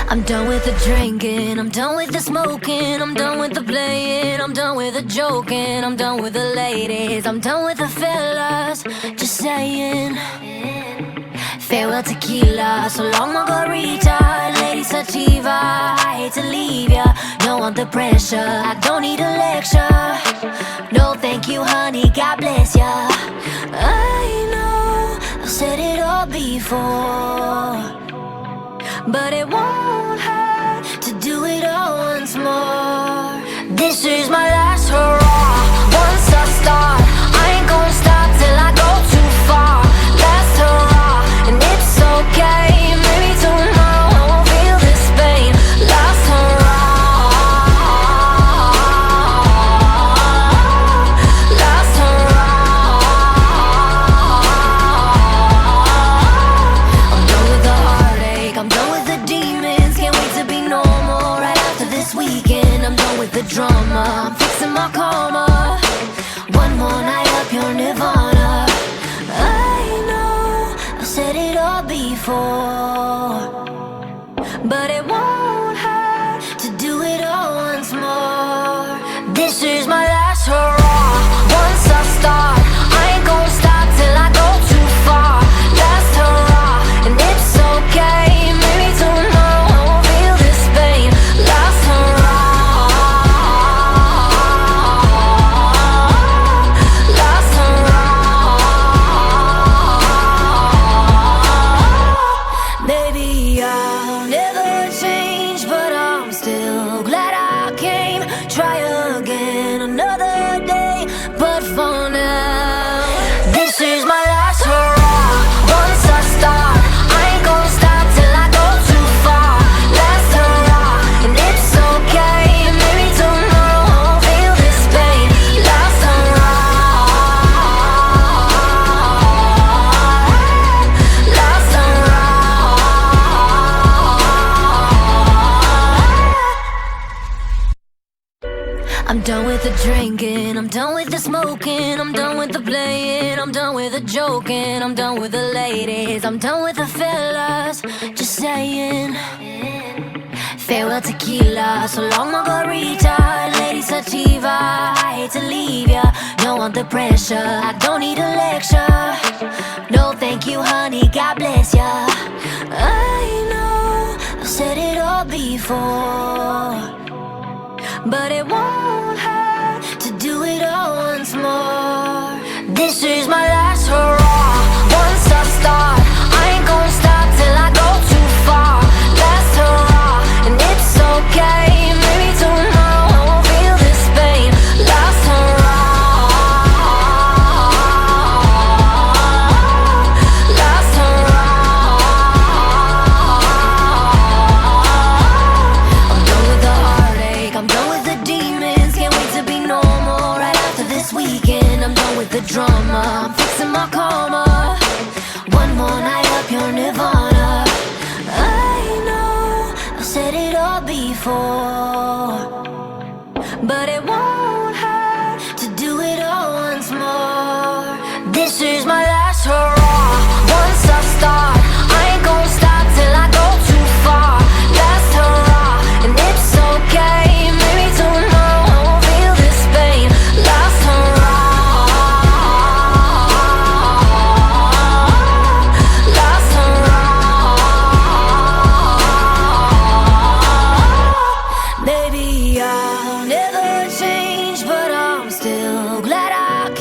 I'm done with the drinking, I'm done with the smoking, I'm done with the playing, I'm done with the joking, I'm done with the ladies, I'm done with the fellas, just saying. Farewell tequila, so long margarita, lady sativa, I hate to leave ya, no under pressure, I don't need a lecture. No thank you honey, God bless ya. I know, I've said it all before, but it won't hurt to do it all once more. This is my last hurrah. Once I start, I ain't gonna stop till I go too far. Last hurrah, and it's okay. Maybe tomorrow I won't feel this pain. Last hurrah, last hurrah. I'm done with the heartache, I'm done with the demons. Can't wait to be normal right after this weekend. I'm done with the drama, I'm fixing my karma. One more night up your nirvana. I know, I've said it all before, but it won't hurt to do it all once more. This is my last hurrah. Once I start, I ain't gonna stop till I go too far. Last hurrah, and it's okay. Maybe tomorrow I won't feel this pain. Last hurrah, last hurrah. Maybe I'll never change, but I'm still glad I came. Try again another day, but for now, this is my last hurrah. Once I start, I ain't gonna stop till I go too far. Last hurrah, and it's okay. Maybe tomorrow I won't feel this pain. Last hurrah, last hurrah. I'm done with the drinking, I'm done with the smoking, I'm done with the playing, I'm done with the joking, I'm done with the ladies, I'm done with the fellas, just saying. Farewell tequila, so long margarita, lady sativa, I hate to leave ya, no under pressure, I don't need a lecture. No thank you honey, God bless ya. I know, I've said it all before, but it won't hurt to do it all once more. This is my last hurrah. Once I start, I ain't gonna stop till I go too far. Last hurrah, and it's okay. Maybe tomorrow I won't feel this pain. Last hurrah, last hurrah. I'm done with the heartache, I'm done with the demons. Can't wait to be normal right after this weekend. I'm done with the drama, I'm fixing my karma. One more night up your nirvana. I know, I've said it all before, but it won't hurt to do it all once more. This is my last hurrah. Once I start, I ain't gonna stop till I go too far. Last hurrah, and it's okay. Maybe tomorrow I won't feel this pain. Last hurrah, last hurrah. Maybe I'll never